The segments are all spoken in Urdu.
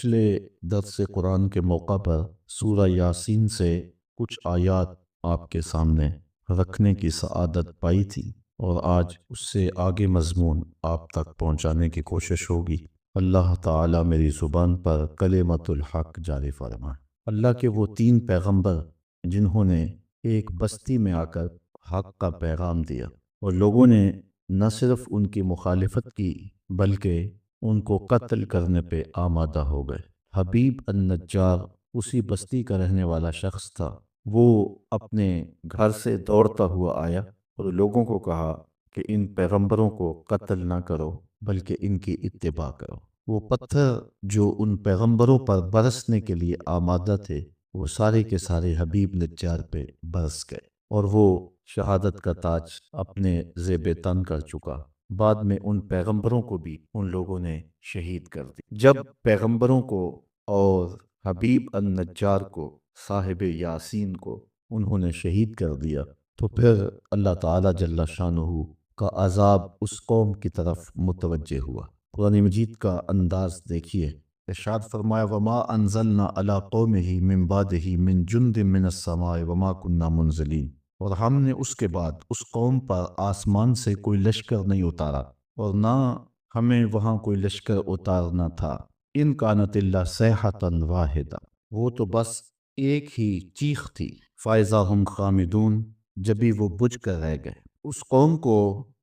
پچھلے درس قرآن کے موقع پر سورہ یاسین سے کچھ آیات آپ کے سامنے رکھنے کی سعادت پائی تھی، اور آج اس سے آگے مضمون آپ تک پہنچانے کی کوشش ہوگی۔ اللہ تعالیٰ میری زبان پر کلمت الحق جاری فرمائے۔ اللہ کے وہ 3 پیغمبر جنہوں نے ایک بستی میں آ کر حق کا پیغام دیا، اور لوگوں نے نہ صرف ان کی مخالفت کی بلکہ ان کو قتل کرنے پہ آمادہ ہو گئے۔ حبیب النجار اسی بستی کا رہنے والا شخص تھا۔ وہ اپنے گھر سے دوڑتا ہوا آیا اور لوگوں کو کہا کہ ان پیغمبروں کو قتل نہ کرو بلکہ ان کی اتباع کرو۔ وہ پتھر جو ان پیغمبروں پر برسنے کے لیے آمادہ تھے، وہ سارے کے سارے حبیب نجار پہ برس گئے، اور وہ شہادت کا تاج اپنے زیب تن کر چکا۔ بعد میں ان پیغمبروں کو بھی ان لوگوں نے شہید کر دی۔ جب پیغمبروں کو اور حبیب النجار کو، صاحب یاسین کو، انہوں نے شہید کر دیا، تو پھر اللہ تعالیٰ جل شانہ کا عذاب اس قوم کی طرف متوجہ ہوا۔ قرآن مجید کا انداز دیکھیے، ارشاد فرمایا وما انزلنا علی قومہ من بعدہ من جند من السماء وما كنا منزلین، اور ہم نے اس کے بعد اس قوم پر آسمان سے کوئی لشکر نہیں اتارا، اور نہ ہمیں وہاں کوئی لشکر اتارنا تھا۔ ان کانت اللہ صیحۃ واحدہ، وہ تو بس ایک ہی چیخ تھی۔ فاذا ہم خامدون، جبھی وہ بجھ کر رہ گئے۔ اس قوم کو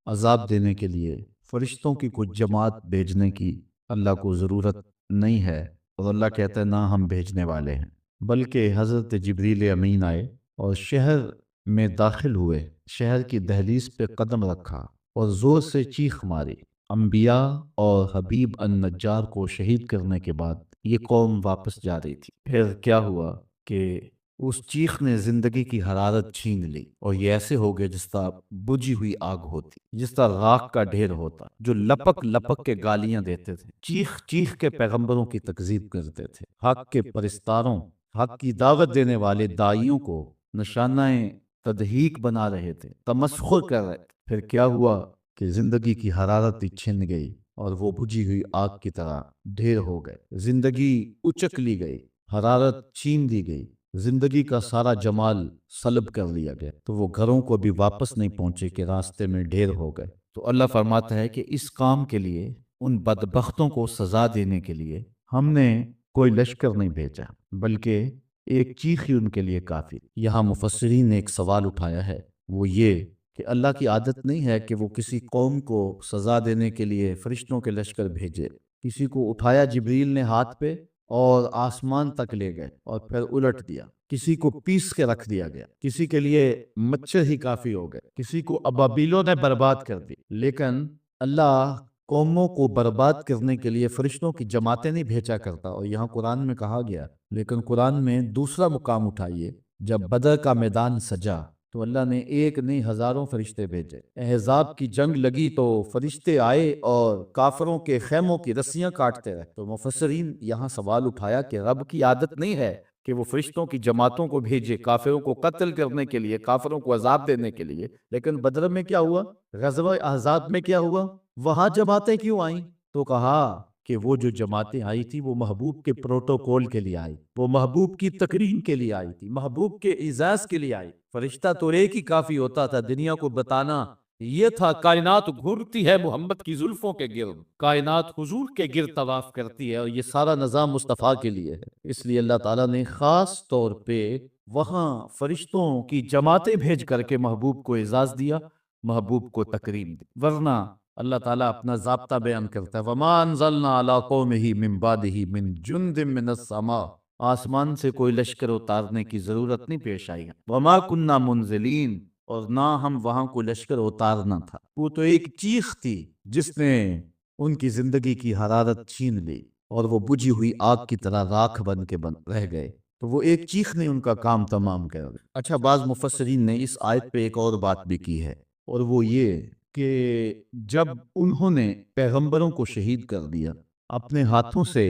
عذاب دینے کے لیے فرشتوں کی کچھ جماعت بھیجنے کی اللہ کو ضرورت نہیں ہے، اور اللہ کہتا ہے نہ ہم بھیجنے والے ہیں، بلکہ حضرت جبریل امین آئے اور شہر میں داخل ہوئے، شہر کی دہلیز پہ قدم رکھا اور زور سے چیخ ماری۔ انبیاء اور حبیب النجار کو شہید کرنے کے بعد یہ قوم واپس جا رہی تھی۔ پھر کیا ہوا کہ اس چیخ نے زندگی کی حرارت چھین لی، اور یہ ایسے ہو گئے جس طرح بجھی ہوئی آگ ہوتی، جس طرح راکھ کا ڈھیر ہوتا، جو لپک لپک کے گالیاں دیتے تھے، چیخ چیخ کے پیغمبروں کی تکذیب کرتے تھے، حق کے پرستاروں، حق کی دعوت دینے والے داعیوں کو نشانہ تضحیک بنا رہے تھے، تمسخر کر رہے تھے۔ پھر کیا ہوا کہ زندگی کی حرارت چھن گئی اور وہ بجھی ہوئی آگ کی طرح ڈھیر ہو گئے، زندگی اچک لی گئی، حرارت چھین دی گئی، زندگی کا سارا جمال سلب کر لیا گیا، تو وہ گھروں کو بھی واپس نہیں پہنچے کہ راستے میں ڈھیر ہو گئے۔ تو اللہ فرماتا ہے کہ اس کام کے لیے، ان بدبختوں کو سزا دینے کے لیے ہم نے کوئی لشکر نہیں بھیجا، بلکہ ایک چیخ ہی ان کے لیے کافی۔ یہاں مفسرین نے ایک سوال اٹھایا ہے، وہ یہ کہ اللہ کی عادت نہیں ہے کہ وہ کسی قوم کو سزا دینے کے لیے فرشتوں کے لشکر بھیجے۔ کسی کو اٹھایا جبریل نے ہاتھ پہ اور آسمان تک لے گئے اور پھر الٹ دیا، کسی کو پیس کے رکھ دیا گیا، کسی کے لیے مچھر ہی کافی ہو گئے، کسی کو ابابیلوں نے برباد کر دی۔ لیکن اللہ قوموں کو برباد کرنے کے لیے فرشتوں کی جماعتیں نہیں بھیجا کرتا، اور یہاں قرآن میں کہا گیا۔ لیکن قرآن میں دوسرا مقام اٹھائیے، جب بدر کا میدان سجا تو اللہ نے ایک نہیں ہزاروں فرشتے بھیجے۔ احزاب کی جنگ لگی تو فرشتے آئے اور کافروں کے خیموں کی رسیاں کاٹتے رہے۔ تو مفسرین یہاں سوال اٹھایا کہ رب کی عادت نہیں ہے کہ وہ فرشتوں کی جماعتوں کو بھیجے کافروں کو قتل کرنے کے لیے، کافروں کو عذاب دینے کے لیے، لیکن بدر میں کیا ہوا، غزوہ احزاب میں کیا ہوا، وہاں جماعتیں کیوں آئیں؟ تو کہا کہ وہ جو جماعتیں آئی تھی وہ محبوب کے پروٹوکول کے لیے آئی، وہ محبوب کی تکریم کے لیے آئی تھی، محبوب کے اعزاز کے لیے آئی۔ فرشتہ تو ایک ہی کافی ہوتا تھا دنیا کو بتانا، یہ تھا کائنات گھرتی ہے محمد کی زلفوں کے گرد، کائنات حضور کے گرد طواف کرتی ہے، اور یہ سارا نظام مصطفیٰ کے لیے ہے۔ اس لیے اللہ تعالیٰ نے خاص طور پہ وہاں فرشتوں کی جماعتیں بھیج کر کے محبوب کو اعزاز دیا، محبوب کو تکریم دی۔ ورنہ اللہ تعالیٰ اپنا ضابطہ بیان کرتا ہے وَمَا أَنزَلْنَا عَلَىٰ قَوْمِهِ مِن بَعْدِهِ مِن جُندٍ مِّنَ السَّمَاءِ، آسمان سے کوئی لشکر اتارنے کی ضرورت نہیں پیش آئی۔ وَمَا كُنَّا مُنزِلِينَ، اور نہ ہم وہاں کوئی لشکر اتارنا تھا۔ وہ تو ایک چیخ تھی جس نے ان کی زندگی کی حرارت چھین لی، اور وہ بجھی ہوئی آگ کی طرح راکھ بن کے رہ گئے۔ تو وہ ایک چیخ نے ان کا کام تمام کر دیا۔ اچھا، بعض مفسرین نے اس آیت پہ ایک اور بات بھی کی ہے، اور وہ یہ کہ جب انہوں نے پیغمبروں کو شہید کر دیا، اپنے ہاتھوں سے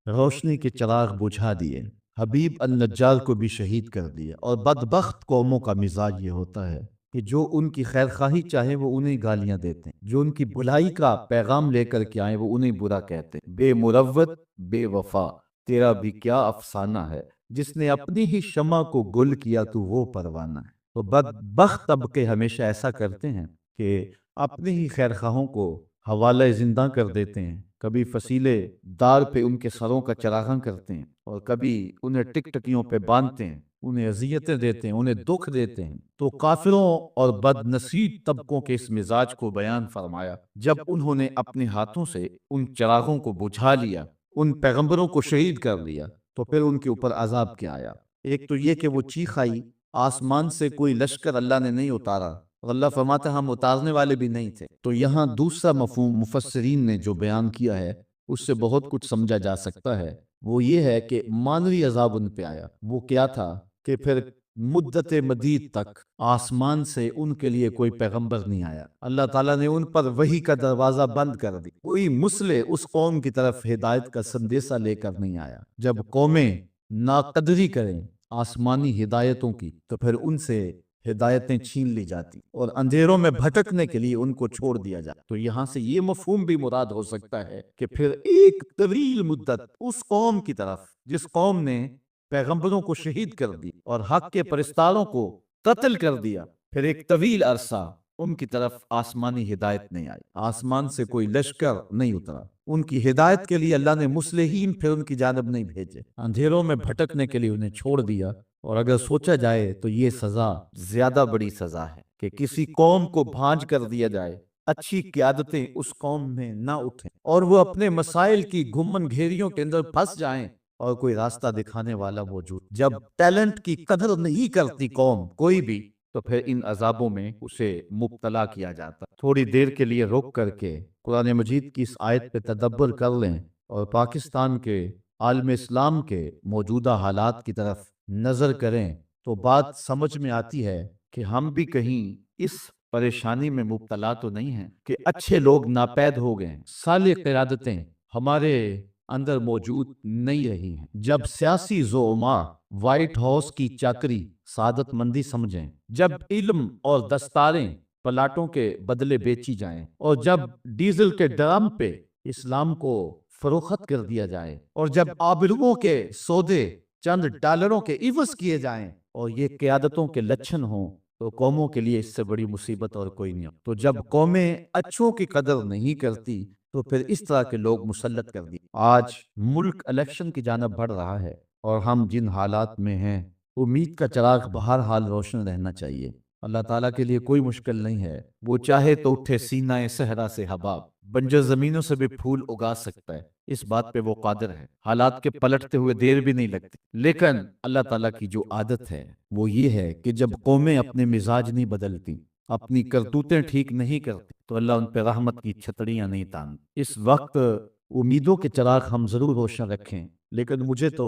روشنی کے چراغ بجھا دیے، حبیب النجار کو بھی شہید کر دیا، اور بدبخت قوموں کا مزاج یہ ہوتا ہے کہ جو ان کی خیر خواہی چاہے وہ انہیں گالیاں دیتے ہیں، جو ان کی بھلائی کا پیغام لے کر کے آئیں وہ انہیں برا کہتے ہیں، بے مروت، بے وفا۔ تیرا بھی کیا افسانہ ہے، جس نے اپنی ہی شمع کو گل کیا تو وہ پروانہ ہے۔ تو بدبخت طبقے ہمیشہ ایسا کرتے ہیں کہ اپنے ہی خیر خواہوں کو حوالہ زندہ کر دیتے ہیں، کبھی فصیلے دار پہ ان کے سروں کا چراغاں کرتے ہیں، اور کبھی انہیں ٹک ٹکیوں پہ باندھتے ہیں، انہیں اذیتیں دیتے ہیں، انہیں دکھ دیتے ہیں۔ تو کافروں اور بد نصیب طبقوں کے اس مزاج کو بیان فرمایا جب انہوں نے اپنے ہاتھوں سے ان چراغوں کو بجھا لیا، ان پیغمبروں کو شہید کر دیا، تو پھر ان کے اوپر عذاب کیا آیا۔ ایک تو یہ کہ وہ چیخ آئی، آسمان سے کوئی لشکر اللہ نے نہیں اتارا، اور اللہ فرماتا ہم اتارنے والے بھی نہیں تھے۔ تو یہاں دوسرا مفہوم مفسرین نے جو بیان کیا ہے اس سے بہت کچھ سمجھا جا سکتا ہے، وہ یہ ہے کہ مانوی عذاب ان پہ آیا۔ وہ کیا تھا کہ پھر مدت مدید تک آسمان سے ان کے لیے کوئی پیغمبر نہیں آیا، اللہ تعالیٰ نے ان پر وحی کا دروازہ بند کر دی، کوئی مسلح اس قوم کی طرف ہدایت کا سندیسہ لے کر نہیں آیا۔ جب قومیں ناقدری کریں آسمانی ہدایتوں کی تو پھر ان سے ہدایتیں چھین لی جاتی اور اندھیروں میں بھٹکنے کے لیے ان کو چھوڑ دیا جاتا۔ تو یہاں سے یہ مفہوم بھی مراد ہو سکتا ہے کہ پھر ایک طویل مدت اس قوم کی طرف جس قوم نے پیغمبروں کو شہید کر دی اور حق کے پرستاروں کو قتل کر دیا، پھر ایک طویل عرصہ ان کی طرف آسمانی ہدایت نہیں آئی، آسمان سے کوئی لشکر نہیں اترا، ان کی ہدایت کے لیے اللہ نے مصلحین پھر ان کی جانب نہیں بھیجے، اندھیروں میں بھٹکنے کے لیے انہیں چھوڑ دیا۔ اور اگر سوچا جائے تو یہ سزا زیادہ بڑی سزا ہے کہ کسی قوم کو بھانج کر دیا جائے، اچھی قیادتیں اس قوم میں نہ اٹھیں اور وہ اپنے مسائل کی گھمن گھیریوں کے اندر پھنس جائیں اور کوئی راستہ دکھانے والا موجود۔ جب ٹیلنٹ کی قدر نہیں کرتی قوم کوئی بھی، تو پھر ان عذابوں میں اسے مبتلا کیا جاتا۔ تھوڑی دیر کے لیے رک کر کے قرآن مجید کی اس آیت پہ تدبر کر لیں اور پاکستان کے عالم اسلام کے موجودہ حالات کی طرف نظر کریں تو بات سمجھ میں آتی ہے کہ ہم بھی کہیں اس پریشانی میں مبتلا تو نہیں ہیں کہ اچھے لوگ ناپید ہو گئے ہیں، صالح قیادتیں ہمارے اندر موجود نہیں رہی ہیں۔ جب سیاسی زعماء وائٹ ہاؤس کی چاکری سعادت مندی سمجھیں، جب علم اور دستاریں پلاٹوں کے بدلے بیچی جائیں، اور جب ڈیزل کے ڈرم پہ اسلام کو فروخت کر دیا جائے، اور جب آبروؤں کے سودے چند ڈالروں کے عوض کیے جائیں، اور یہ قیادتوں کے لچھن ہوں، تو قوموں کے لیے اس سے بڑی مصیبت اور کوئی نہیں۔ تو جب قومیں اچھوں کی قدر نہیں کرتی تو پھر اس طرح کے لوگ مسلط کر دی۔ آج ملک الیکشن کی جانب بڑھ رہا ہے اور ہم جن حالات میں ہیں، امید کا چراغ بہرحال روشن رہنا چاہیے۔ اللہ تعالیٰ کے لیے کوئی مشکل نہیں ہے، وہ چاہے تو اٹھے سینہ صحرا سے حباب، بنجر زمینوں سے بھی پھول اگا سکتا ہے، اس بات پہ وہ قادر ہے۔ حالات کے پلٹتے ہوئے دیر بھی نہیں لگتی، لیکن اللہ تعالیٰ کی جو عادت ہے وہ یہ ہے کہ جب قومیں اپنے مزاج نہیں بدلتی، اپنی کرتوتیں ٹھیک نہیں کرتی، تو اللہ ان پہ رحمت کی چھتریاں نہیں تانتی۔ اس وقت امیدوں کے چراغ ہم ضرور روشن رکھیں، لیکن مجھے تو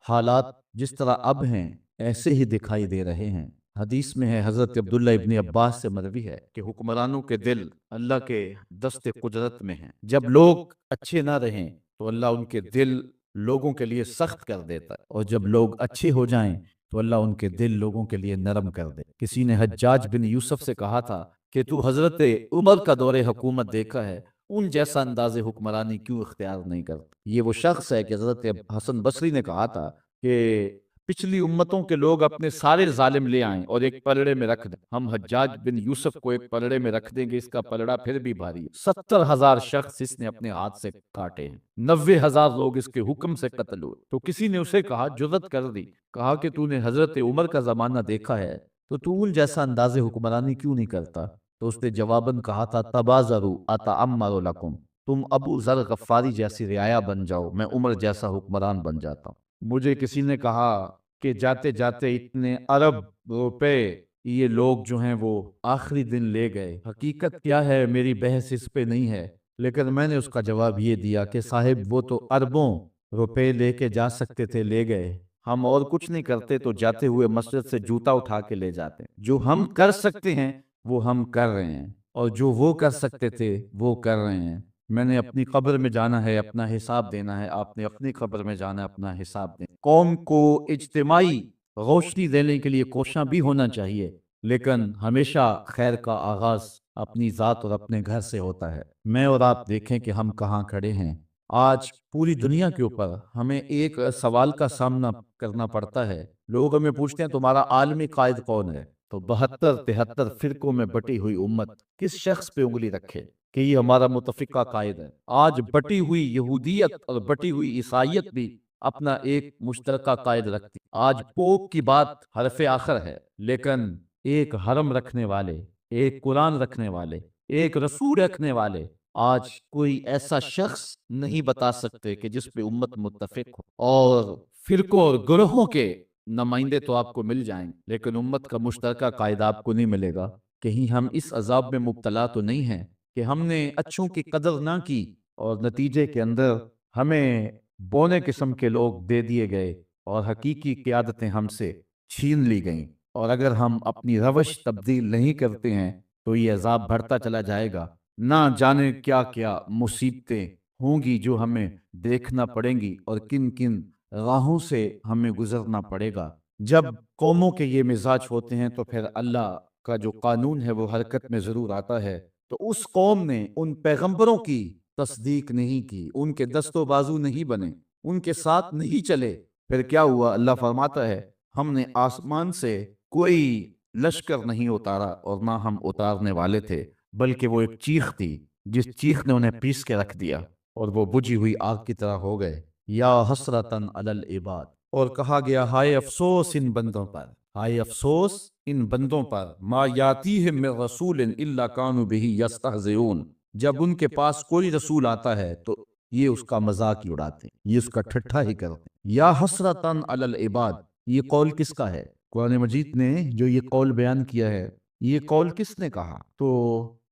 حالات جس طرح اب ہیں ایسے ہی دکھائی دے رہے ہیں۔ حدیث میں ہے، حضرت عبداللہ ابن عباس سے مروی ہے کہ حکمرانوں کے دل اللہ کے دست قدرت میں ہیں، جب لوگ اچھے نہ رہیں تو اللہ ان کے دل لوگوں کے لیے سخت کر دیتا ہے، اور جب لوگ اچھے ہو جائیں تو اللہ ان کے دل لوگوں کے لیے نرم کر دے۔ کسی نے حجاج بن یوسف سے کہا تھا کہ تو حضرت عمر کا دور حکومت دیکھا ہے، ان جیسا انداز حکمرانی کیوں اختیار نہیں کرتا؟ یہ وہ شخص ہے کہ حضرت حسن بصری نے کہا تھا کہ پچھلی امتوں کے لوگ اپنے سارے ظالم لے آئیں اور ایک پلڑے میں رکھ دیں، ہم حجاج بن یوسف کو ایک پلڑے میں رکھ دیں گے، اس کا پلڑا پھر بھی بھاری ہے۔ 70,000 شخص اس نے اپنے ہاتھ سے کاٹے ہیں، 90,000 لوگ اس کے حکم سے قتل ہوئے۔ تو کسی نے اسے کہا، جرت کر دی، کہا کہ تو نے حضرت عمر کا زمانہ دیکھا ہے تو تو ان جیسا انداز حکمرانی کیوں نہیں کرتا؟ تو اس نے جواباً کہا تھا، تبازروا اتعمر لکم، تم ابو ذر غفاری جیسی رعایا بن جاؤ، میں عمر جیسا حکمران بن جاتا ہوں۔ مجھے کسی نے کہا کہ جاتے جاتے اتنے ارب روپے یہ لوگ جو ہیں وہ آخری دن لے گئے، حقیقت کیا ہے میری بحث اس پہ نہیں ہے، لیکن میں نے اس کا جواب یہ دیا کہ صاحب وہ تو اربوں روپے لے کے جا سکتے تھے، لے گئے، ہم اور کچھ نہیں کرتے تو جاتے ہوئے مسجد سے جوتا اٹھا کے لے جاتے، جو ہم کر سکتے ہیں وہ ہم کر رہے ہیں، اور جو وہ کر سکتے تھے وہ کر رہے ہیں۔ میں نے اپنی قبر میں جانا ہے، اپنا حساب دینا ہے، آپ نے اپنی قبر میں جانا ہے، اپنا حساب دینا۔ قوم کو اجتماعی روشنی دینے کے لیے کوشاں بھی ہونا چاہیے، لیکن ہمیشہ خیر کا آغاز اپنی ذات اور اپنے گھر سے ہوتا ہے۔ میں اور آپ دیکھیں کہ ہم کہاں کھڑے ہیں، آج پوری دنیا کے اوپر ہمیں ایک سوال کا سامنا کرنا پڑتا ہے۔ لوگ ہمیں پوچھتے ہیں تمہارا عالمی قائد کون ہے؟ تو 72 73 فرقوں میں بٹی ہوئی امت کس شخص پہ انگلی رکھے کہ یہ ہمارا متفقہ قائد ہے؟ آج بٹی ہوئی یہودیت اور بٹی ہوئی عیسائیت بھی اپنا ایک مشترکہ قائد رکھتی۔ آج پوپ کی بات حرف آخر ہے، لیکن ایک حرم رکھنے والے، ایک قرآن رکھنے والے، ایک رسول رکھنے والے آج کوئی ایسا شخص نہیں بتا سکتے کہ جس پہ امت متفق ہو۔ اور فرقوں اور گروہوں کے نمائندے تو آپ کو مل جائیں لیکن امت کا مشترکہ قائد آپ کو نہیں ملے گا۔ کہیں ہم اس عذاب میں مبتلا تو نہیں ہیں کہ ہم نے اچھوں کی قدر نہ کی اور نتیجے کے اندر ہمیں بونے قسم کے لوگ دے دیے گئے اور حقیقی قیادتیں ہم سے چھین لی گئیں، اور اگر ہم اپنی روش تبدیل نہیں کرتے ہیں تو یہ عذاب بڑھتا چلا جائے گا۔ نہ جانے کیا کیا مصیبتیں ہوں گی جو ہمیں دیکھنا پڑیں گی اور کن کن راہوں سے ہمیں گزرنا پڑے گا۔ جب قوموں کے یہ مزاج ہوتے ہیں تو پھر اللہ کا جو قانون ہے وہ حرکت میں ضرور آتا ہے۔ تو اس قوم نے ان پیغمبروں کی تصدیق نہیں کی، ان کے دست و بازو نہیں بنے، ان کے ساتھ نہیں چلے، پھر کیا ہوا؟ اللہ فرماتا ہے ہم نے آسمان سے کوئی لشکر نہیں اتارا اور نہ ہم اتارنے والے تھے، بلکہ وہ ایک چیخ تھی جس چیخ نے انہیں پیس کے رکھ دیا اور وہ بجھی ہوئی آگ کی طرح ہو گئے۔ یا حسرتن علی العباد، اور کہا گیا ہائے افسوس ان بندوں پر، ہائے افسوس ان بندوں پر، ما یاتیہم من رسول الا کانوا بہ یستہزئون، جب ان کے پاس کوئی رسول آتا ہے تو یہ اس کا مذاق ہی اڑاتے ہیں، یہ اس کا ٹھٹھا ہی کرتے ہیں۔ یا حسرتن علی العباد، یہ قول کس کا ہے؟ قرآن مجید نے جو یہ قول بیان کیا ہے، یہ قول کس نے کہا؟ تو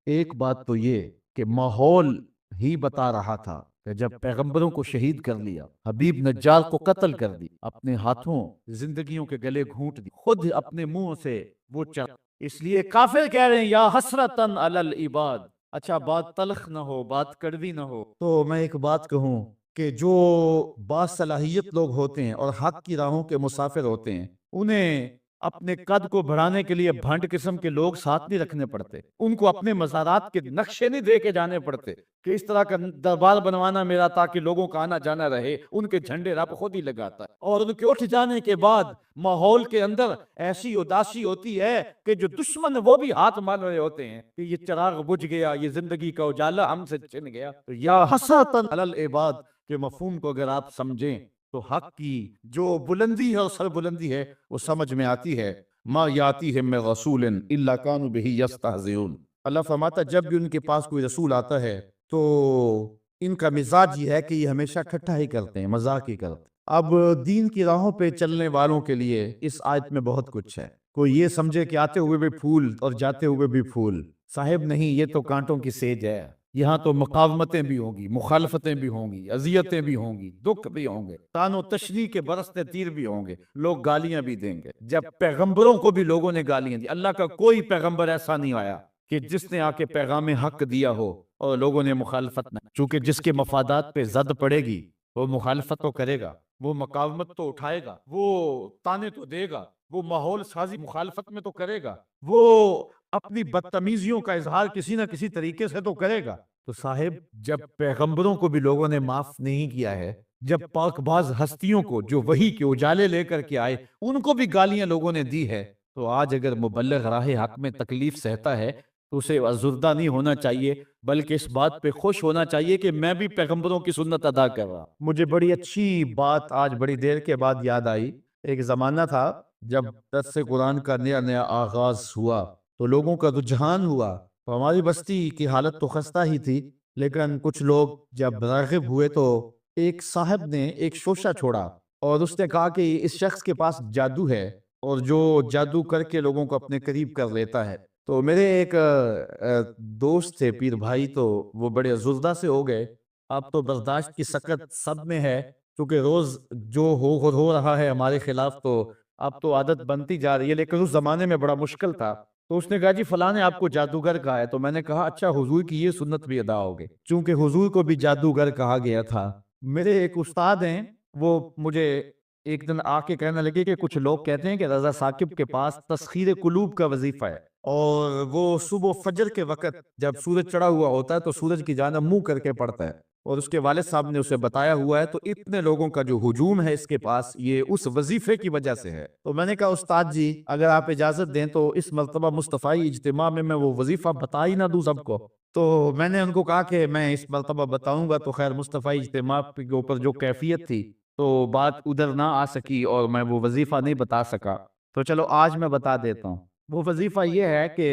ایک بات تو یہ کہ ماحول ہی بتا رہا تھا کہ جب پیغمبروں کو شہید کر لیا، حبیب نجار کو قتل کر دی، اپنے ہاتھوں زندگیوں کے گلے گھونٹ دی، خود اپنے منہ سے وہ اس لیے کافر کہہ رہے ہیں یا حسرتن علی العباد۔ اچھا بات تلخ نہ ہو، بات کڑوی نہ ہو تو میں ایک بات کہوں کہ جو باصلاحیت لوگ ہوتے ہیں اور حق کی راہوں کے مسافر ہوتے ہیں، انہیں اپنے قد کو بڑھانے کے لیے بھنڈ قسم کے لوگ ساتھ نہیں رکھنے پڑتے، ان کو اپنے مزارات کے نقشے نہیں دے کے جانے پڑتے کہ اس طرح کا دربار بنوانا میرا تاکہ لوگوں کا آنا جانا رہے، ان کے جھنڈے رب خود ہی لگاتا ہے۔ اور ان کے اٹھ جانے کے بعد ماحول کے اندر ایسی اداسی ہوتی ہے کہ جو دشمن وہ بھی ہاتھ مان رہے ہوتے ہیں کہ یہ چراغ بجھ گیا، یہ زندگی کا اجالا ہم سے چھن گیا۔ یا حسرتن علی العباد کے مفہوم کو اگر آپ سمجھیں تو حق کی جو بلندی ہے اور سر بلندی ہے وہ سمجھ میں آتی ہے۔ ما یاتیہم من رسول الا کانوا بہ یستہزئون، اللہ فرماتا جب بھی ان کے پاس کوئی رسول آتا ہے تو ان کا مزاج یہ ہے کہ یہ ہمیشہ ٹھٹھا ہی کرتے ہیں، مذاق ہی کرتے ہیں۔ اب دین کی راہوں پہ چلنے والوں کے لیے اس آیت میں بہت کچھ ہے۔ کوئی یہ سمجھے کہ آتے ہوئے بھی پھول اور جاتے ہوئے بھی پھول، صاحب نہیں، یہ تو کانٹوں کی سیج ہے، یہاں تو مقاومتیں بھی ہوں گی، مخالفتیں بھی ہوں گی، اذیتیں بھی ہوں گی، دکھ بھی ہوں گے، تان و تشریح کے برستے تیر بھی ہوں گے، لوگ گالیاں بھی دیں گے۔ جب پیغمبروں کو بھی لوگوں نے گالیاں دی، اللہ کا کوئی پیغمبر ایسا نہیں آیا کہ جس نے آ کے پیغام حق دیا ہو اور لوگوں نے مخالفت نہ، چونکہ جس کے مفادات پہ زد پڑے گی وہ مخالفت تو کرے گا، وہ مقاومت تو اٹھائے گا، وہ تانے تو دے گا، وہ ماحول سازی مخالفت میں تو کرے گا، وہ اپنی بدتمیزیوں کا اظہار کسی نہ کسی طریقے سے تو کرے گا۔ تو صاحب جب پیغمبروں کو بھی لوگوں نے معاف نہیں کیا ہے، جب پاک باز ہستیوں کو جو وحی کے اجالے لے کر کے آئے ان کو بھی گالیاں لوگوں نے دی ہے، تو آج اگر مبلغ راہ حق میں تکلیف سہتا ہے تو اسے ازردہ نہیں ہونا چاہیے، بلکہ اس بات پہ خوش ہونا چاہیے کہ میں بھی پیغمبروں کی سنت ادا کر رہا۔ مجھے بڑی اچھی بات آج بڑی دیر کے بعد یاد آئی۔ ایک زمانہ تھا جب درس قرآن کا نیا نیا آغاز ہوا تو لوگوں کا رجحان ہوا، تو ہماری بستی کی حالت تو خستہ ہی تھی، لیکن کچھ لوگ جب راغب ہوئے تو ایک صاحب نے ایک شوشہ چھوڑا اور اس نے کہا کہ اس شخص کے پاس جادو ہے اور جو جادو کر کے لوگوں کو اپنے قریب کر لیتا ہے۔ تو میرے ایک دوست تھے پیر بھائی، تو وہ بڑے ازردہ سے ہو گئے، اب تو برداشت کی سکت سب میں ہے، کیونکہ روز جو ہو رہا ہے ہمارے خلاف، تو اب تو عادت بنتی جا رہی ہے، لیکن اس زمانے میں بڑا مشکل تھا۔ تو اس نے کہا جی فلاں نے آپ کو جادوگر کہا ہے، تو میں نے کہا اچھا حضور کی یہ سنت بھی ادا ہو گئی، چونکہ حضور کو بھی جادوگر کہا گیا تھا۔ میرے ایک استاد ہیں، وہ مجھے ایک دن آ کے کہنے لگے کہ کچھ لوگ کہتے ہیں کہ رضا ثاقب کے پاس تسخیر قلوب کا وظیفہ ہے، اور وہ صبح فجر کے وقت جب سورج چڑھا ہوا ہوتا ہے تو سورج کی جانب منہ کر کے پڑھتا ہے، اور اس کے والد صاحب نے اسے بتایا ہوا ہے، تو اتنے لوگوں کا جو ہجوم ہے اس کے پاس یہ اس وظیفے کی وجہ سے ہے۔ تو میں نے کہا استاد جی اگر آپ اجازت دیں تو اس مرتبہ مصطفی اجتماع میں وہ وظیفہ بتا ہی نہ دوں سب کو۔ تو میں نے ان کو کہا کہ میں اس مرتبہ بتاؤں گا، تو خیر مصطفی اجتماع کے اوپر جو کیفیت تھی تو بات ادھر نہ آ سکی اور میں وہ وظیفہ نہیں بتا سکا، تو چلو آج میں بتا دیتا ہوں۔ وہ وظیفہ یہ ہے کہ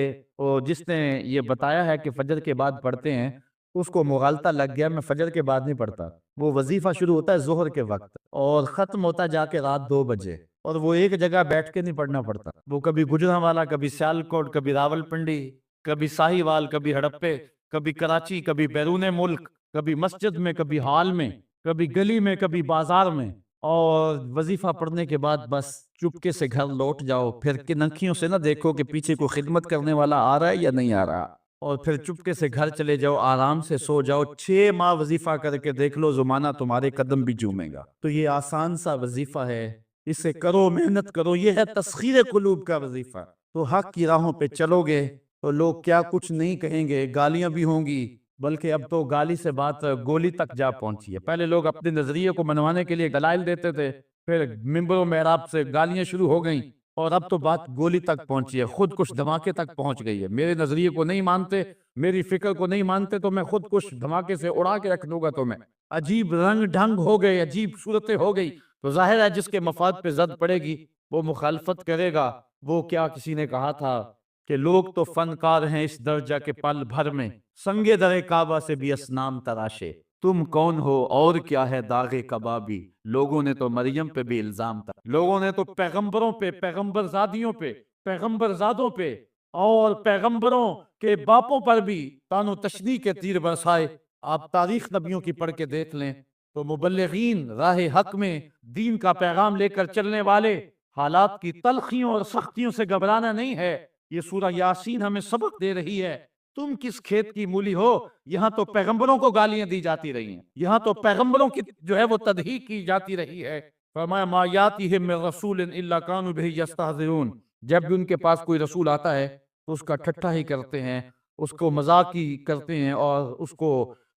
جس نے یہ بتایا ہے کہ فجر کے بعد پڑھتے ہیں، اس کو مغالطہ لگ گیا، میں فجر کے بعد نہیں پڑھتا۔ وہ وظیفہ شروع ہوتا ہے ظہر کے وقت اور ختم ہوتا جا کے رات 2 بجے، اور وہ ایک جگہ بیٹھ کے نہیں پڑھنا پڑتا، وہ کبھی گجرانوالہ، کبھی سیالکوٹ، کبھی راول پنڈی، کبھی ساہیوال، کبھی ہڑپے، کبھی کراچی، کبھی بیرون ملک، کبھی مسجد میں، کبھی ہال میں، کبھی گلی میں، کبھی بازار میں، اور وظیفہ پڑھنے کے بعد بس چپکے سے گھر لوٹ جاؤ، پھر کن آنکھیوں سے نہ دیکھو کہ پیچھے کوئی خدمت کرنے والا آ رہا ہے یا نہیں آ رہا، اور پھر چپکے سے گھر چلے جاؤ، آرام سے سو جاؤ، 6 ماہ وظیفہ کر کے دیکھ لو زمانہ تمہارے قدم بھی چومے گا۔ تو یہ آسان سا وظیفہ ہے، اسے کرو، محنت کرو، یہ ہے تسخیر قلوب کا وظیفہ۔ تو حق کی راہوں پہ چلو گے تو لوگ کیا کچھ نہیں کہیں گے، گالیاں بھی ہوں گی، بلکہ اب تو گالی سے بات گولی تک جا پہنچی ہے۔ پہلے لوگ اپنے نظریے کو منوانے کے لیے دلائل دیتے تھے، پھر ممبر و محراب سے گالیاں شروع ہو گئیں، اور اب تو بات گولی تک پہنچی ہے، خود کش دھماکے تک پہنچ گئی ہے۔ میرے نظریے کو نہیں مانتے، میری فکر کو نہیں مانتے تو میں خود کش دھماکے سے اڑا کے رکھ دوں گا تمہیں۔ عجیب رنگ ڈھنگ ہو گئے، عجیب صورتیں ہو گئی، تو ظاہر ہے جس کے مفاد پہ زد پڑے گی وہ مخالفت کرے گا۔ وہ کیا کسی نے کہا تھا کہ لوگ تو فنکار ہیں اس درجہ کے پل بھر میں، سنگے در کعبہ سے بھی اسنام تراشے، تم کون ہو اور کیا ہے داغ کبابی، لوگوں نے تو مریم پہ بھی الزام تھا، لوگوں نے تو پیغمبروں پہ، پیغمبر زادیوں پہ، پیغمبر زادوں پہ اور پیغمبروں کے باپوں پر بھی تان و تشنیع کے تیر برسائے۔ آپ تاریخ نبیوں کی پڑھ کے دیکھ لیں تو مبلغین راہ حق میں دین کا پیغام لے کر چلنے والے، حالات کی تلخیوں اور سختیوں سے گھبرانا نہیں ہے۔ یہ سورہ یاسین ہمیں سبق دے رہی ہے، تم کس کھیت کی مولی ہو، یہاں تو پیغمبروں کو گالیاں دی جاتی رہی ہیں، یہاں تو پیغمبروں کی جو ہے وہ تدحیق کی جاتی رہی ہے۔ فرمایا ما یاتیہم من رسول الا کانوا بہ یستہزئون، جب بھی ان کے پاس کوئی رسول آتا ہے تو اس کا ٹھٹھا ہی کرتے ہیں، اس کو مذاق ہی کرتے ہیں، اور اس کو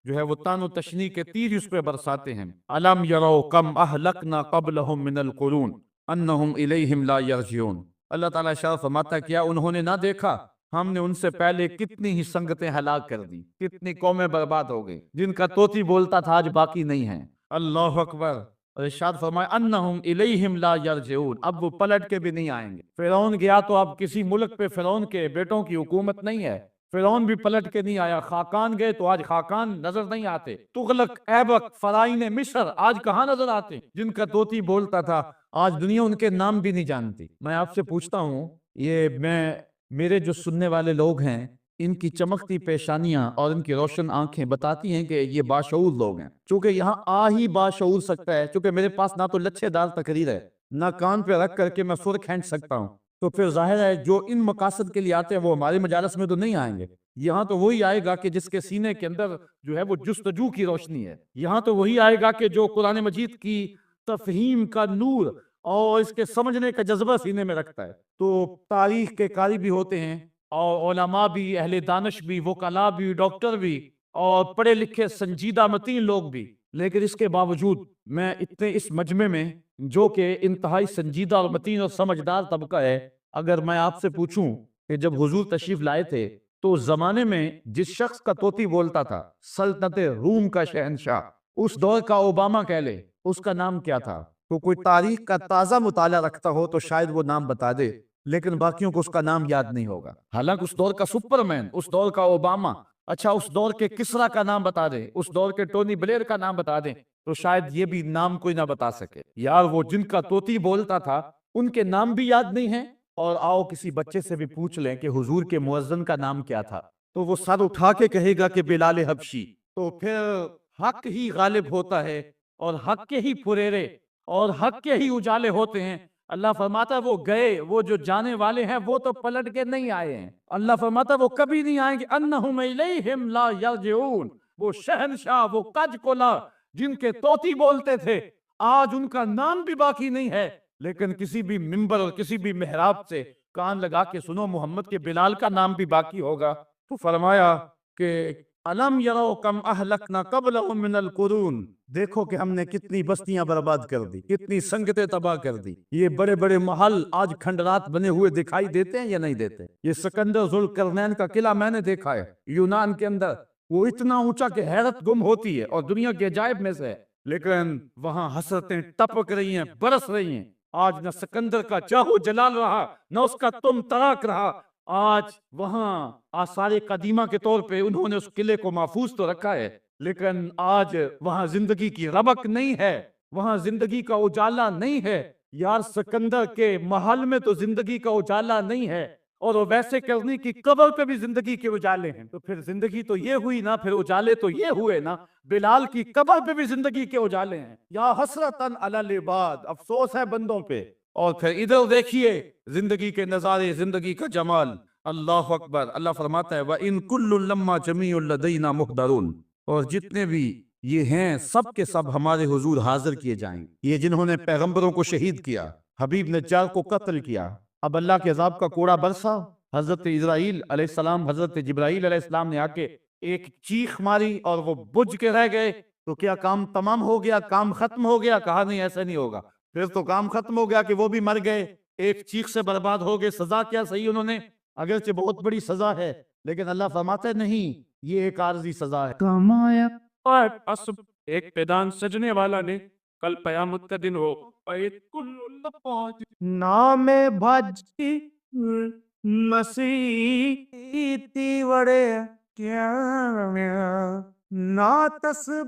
جو ہے وہ تان و تشنیع کے تیر اس پہ برساتے ہیں۔ الم یروا کم اہلکنا قبلہم من القرون انہم الیہم لا یرجعون۔ اللہ تعالیٰ ارشاد فرماتا ہے کیا انہوں نے نہ دیکھا ہم نے ان سے پہلے کتنی ہی سنگتیں ہلاک کر دی، کتنی قومیں برباد ہو گئی، جن کا طوطی بولتا تھا آج باقی نہیں ہیں۔ اللہ اکبر۔ اور ارشاد فرمایا انہم الیہم لا یرجعون، اب وہ پلٹ کے بھی نہیں آئیں گے۔ فرعون گیا تو اب کسی ملک پہ فرعون کے بیٹوں کی حکومت نہیں ہے، فرعون بھی پلٹ کے نہیں آیا، خاقان گئے تو آج خاقان نظر نہیں آتے، تغلق، ایبک، فرعین مصر آج کہاں نظر آتے، جن کا طوطی بولتا تھا آج دنیا ان کے نام بھی نہیں جانتی۔ میں آپ سے پوچھتا ہوں، میرے جو سننے والے لوگ ہیں، ان کی چمکتی پیشانیاں اور ان کی روشن آنکھیں بتاتی ہیں کہ یہ باشعور لوگ ہیں، چونکہ یہاں آ ہی باشعور سکتا ہے، چونکہ میرے پاس نہ تو لچھے دار تقریر ہے، نہ کان پہ رکھ کر کے میں سر کھینچ سکتا ہوں، تو پھر ظاہر ہے جو ان مقاصد کے لیے آتے ہیں وہ ہمارے مجالس میں تو نہیں آئیں گے۔ یہاں تو وہی آئے گا کہ جس کے سینے کے اندر جو ہے وہ جستجو کی روشنی ہے، یہاں تو وہی آئے گا کہ جو قرآن مجید کی تفہیم کا نور اور اس کے سمجھنے کا جذبہ سینے میں رکھتا ہے۔ تو تاریخ کے قاری بھی ہوتے ہیں، اور علماء بھی، اہل دانش بھی، وکلاء بھی، ڈاکٹر بھی، اور پڑھے لکھے سنجیدہ متین لوگ بھی، لیکن اس کے باوجود میں اتنے اس مجمع میں جو کہ انتہائی سنجیدہ اور متین اور سمجھدار طبقہ ہے، اگر میں آپ سے پوچھوں کہ جب حضور تشریف لائے تھے تو اس زمانے میں جس شخص کا طوطی بولتا تھا، سلطنت روم کا شہنشاہ، اس دور کا اوباما کہہ لے، اس کا نام کیا تھا؟ تو کوئی تاریخ کا تازہ مطالعہ رکھتا ہو تو شاید وہ نام بتا دے، لیکن باقیوں کو اس کا نام یاد نہیں ہوگا۔ حالانکہ اس دور کا سپرمین، اس دور کا اوباما، اچھا اس دور کے کسرا کا نام بتا دے، اس دور کے ٹونی بلیر کا نام بتا دیں تو شاید یہ بھی نام کوئی نہ بتا سکے۔ یار وہ جن کا طوطی بولتا تھا ان کے نام بھی یاد نہیں ہیں، اور آؤ کسی بچے سے بھی پوچھ لیں کہ حضور کے مؤذن کا نام کیا تھا تو وہ سر اٹھا کے کہے گا کہ بلال حبشی۔ تو پھر حق ہی غالب ہوتا ہے، اور حق کے ہی پھریرے اور حق کے ہی اجالے ہوتے ہیں۔ اللہ فرماتا ہے وہ گئے، وہ جو جانے والے ہیں وہ تو پلٹ کے نہیں آئے ہیں، اللہ فرماتا ہے وہ کبھی نہیں آئیں گے، انہم الیہم لا یرجعون۔ وہ شہنشاہ، وہ کج کولا جن کے طوطی بولتے تھے، آج ان کا نام بھی باقی نہیں ہے، لیکن کسی بھی منبر اور کسی بھی محراب سے کان لگا کے سنو محمد کے بلال کا نام بھی باقی ہوگا۔ تو فرمایا کہ الم یرو کم اہلکنا قبلہم من القرون، دیکھو کہ ہم نے کتنی بستیاں برباد کر دی، کتنی سنگتیں تباہ کر دی۔ یہ بڑے بڑے محل آج کھنڈرات بنے ہوئے دکھائی دیتے ہیں یا نہیں دیتے؟ یہ سکندر ذوالقرنین کا قلعہ میں نے دیکھا ہے یونان کے اندر، وہ اتنا اونچا کہ حیرت گم ہوتی ہے اور دنیا کے عجائب میں سے ہے، لیکن وہاں حسرتیں ٹپک رہی ہیں، برس رہی ہیں۔ آج نہ سکندر کا جاہ و جلال رہا، نہ اس کا تم تراک رہا۔ آج وہاں آثار قدیمہ کے طور پہ انہوں نے اس قلعے کو محفوظ تو رکھا ہے، لیکن آج وہاں زندگی کی ربک نہیں ہے، وہاں زندگی کا اجالا نہیں ہے۔ یار سکندر کے محل میں تو زندگی کا اجالا نہیں ہے، اور وہ ویسے کرنی کی قبر پہ بھی زندگی کے اجالے ہیں، تو پھر زندگی تو یہ ہوئی نا، پھر اجالے تو یہ ہوئے نا۔ بلال کی قبر پہ بھی زندگی کے اجالے ہیں۔ یا حسرتن علی العباد، افسوس ہے بندوں پہ۔ اور پھر ادھر دیکھیے زندگی کے نظارے، زندگی کا جمال۔ اللہ اکبر۔ اللہ فرماتا ہے وَإِن كُلٌّ لَمَّا جَمِيعٌ لَدَيْنَا مُحْضَرُونَ، اور جتنے بھی یہ ہیں سب کے سب ہمارے حضور حاضر کیے جائیں گے۔ یہ جنہوں نے پیغمبروں کو شہید کیا، حبیب نجار کو قتل کیا، اب اللہ کے عذاب کا کوڑا برسا۔ حضرت اسرائیل علیہ السلام، حضرت جبرائیل علیہ السلام نے آ کے ایک چیخ ماری اور وہ بجھ کے رہ گئے، تو کیا کام تمام ہو گیا؟ کام ختم ہو گیا؟ کہا نہیں، ایسا نہیں ہوگا۔ پھر تو کام ختم ہو گیا کہ وہ بھی مر گئے، ایک چیخ سے برباد ہو گئے۔ سزا کیا صحیح انہوں نے، اگرچہ بہت بڑی سزا ہے، لیکن اللہ فرماتا ہے نہیں، یہ ایک عارضی سزا ہے۔ کمایا اور اسب ایک پیدان سجنے والا نے، کل قیامت کا دن ہو، نام بھجتی مسیحی وڑے کیا نا تسب،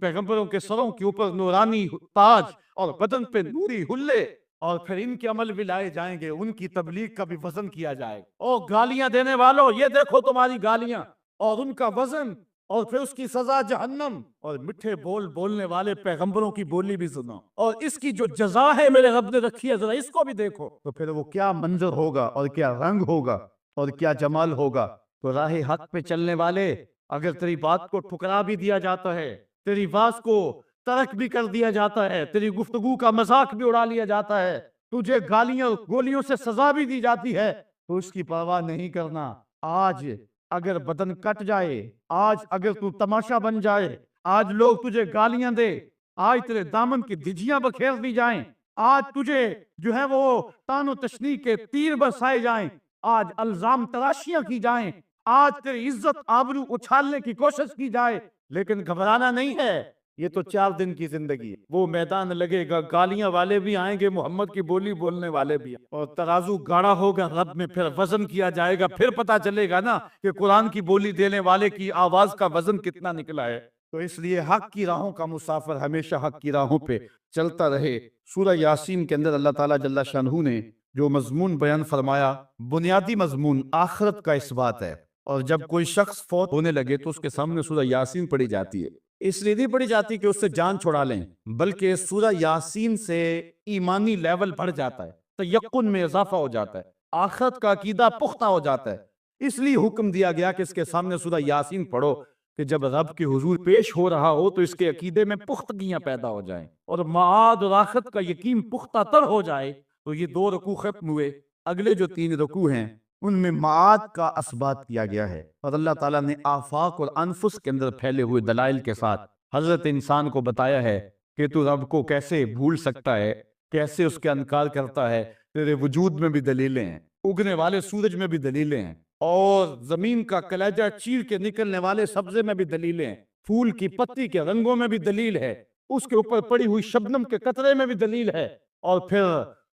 پیغمبروں کے سروں کے اوپر نورانی تاج اور بدن پہ نوری ہلے، اور پھر ان کے عمل بھی لائے جائیں گے، ان کی تبلیغ کا بھی وزن کیا جائے گا۔ او گالیاں دینے والوں، یہ دیکھو تمہاری گالیاں اور ان کا وزن، اور پھر اس کی سزا جہنم، اور میٹھے بول بولنے والے پیغمبروں کی بولی بھی سنو، اور اس کی جو جزا ہے میرے رب نے رکھی ہے ذرا اس کو بھی دیکھو، تو پھر وہ کیا منظر ہوگا اور کیا رنگ ہوگا اور کیا جمال ہوگا۔ تو راہ حق پہ چلنے والے، اگر تیری بات کو ٹھکرا بھی دیا جاتا ہے، تیری باز کو ترک بھی کر دیا جاتا ہے، تیری گفتگو کا مذاق بھی اڑا لیا جاتا ہے، تجھے گالیاں گولیوں سے سزا بھی دی جاتی ہے، تو اس کی پرواہ نہیں کرنا۔ آج اگر بدن کٹ جائے، آج اگر تو تماشا بن جائے، آج لوگ تجھے گالیاں دے، آج تیرے دامن کی دھجیاں بکھیر دی جائیں، آج تجھے جو ہے وہ تان و تشنیع کے تیر برسائے جائیں، آج الزام تراشیاں کی جائیں، آج تیری عزت آبرو اچھالنے کی کوشش کی جائے، لیکن گھبرانا نہیں ہے، یہ تو 4 دن کی زندگی ہے۔ وہ میدان لگے گا، گالیاں والے بھی آئیں گے، محمد کی بولی بولنے والے بھی، اور ترازو گاڑا ہوگا رب میں، پھر وزن کیا جائے گا، پھر پتا چلے گا نا کہ قرآن کی بولی دینے والے کی آواز کا وزن کتنا نکلا ہے۔ تو اس لیے حق کی راہوں کا مسافر ہمیشہ حق کی راہوں پہ چلتا رہے۔ سورہ یاسین کے اندر اللہ تعالیٰ جل شانہ نے جو مضمون بیان فرمایا، بنیادی مضمون آخرت کا اس بات ہے، اور جب کوئی شخص فوت ہونے لگے تو اس کے سامنے سورہ یاسین پڑھی جاتی ہے، اس لیے نہیں پڑھی جاتی کہ اس سے جان چھڑا لیں، بلکہ سورہ یاسین سے ایمانی لیول بڑھ جاتا ہے، تیقن میں اضافہ ہو جاتا ہے، آخرت کا عقیدہ پختہ ہو جاتا ہے۔ اس لیے حکم دیا گیا کہ اس کے سامنے سورہ یاسین پڑھو، کہ جب رب کے حضور پیش ہو رہا ہو تو اس کے عقیدے میں پختگیاں پیدا ہو جائیں، اور معاد اور آخرت کا یقین پختہ تر ہو جائے۔ تو یہ 2 رکوع ختم ہوئے، اگلے جو 3 رکوع ہیں ان میں معاد کا اثبات کیا گیا ہے، اور اللہ تعالیٰ نے آفاق اور انفس کے اندر پھیلے ہوئے دلائل کے ساتھ حضرت انسان کو بتایا ہے کہ تو رب کو کیسے بھول سکتا ہے، کیسے اس کا انکار کرتا ہے۔ تیرے وجود میں بھی دلیلیں ہیں، اگنے والے سورج میں بھی دلیلیں ہیں، اور زمین کا کلیجہ چیر کے نکلنے والے سبزے میں بھی دلیلیں ہیں، پھول کی پتی کے رنگوں میں بھی دلیل ہے، اس کے اوپر پڑی ہوئی شبنم کے قطرے میں بھی دلیل ہے، اور پھر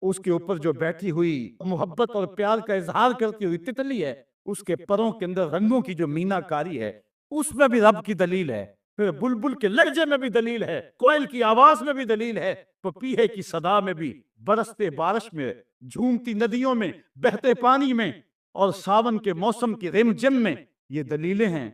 اس کے اوپر جو بیٹھی ہوئی محبت اور پیار کا اظہار کرتی ہوئی تتلی ہے، اس کے پروں کے اندر رنگوں کی جو مینا کاری ہے، اس میں بھی رب کی دلیل ہے، پھر بلبل کے لہجے میں بھی دلیل ہے، کوئل کی آواز میں بھی دلیل ہے، پپیہے کی صدا میں بھی، برستے بارش میں، جھومتی ندیوں میں، بہتے پانی میں، اور ساون کے موسم کی رم جم میں، یہ دلیلیں ہیں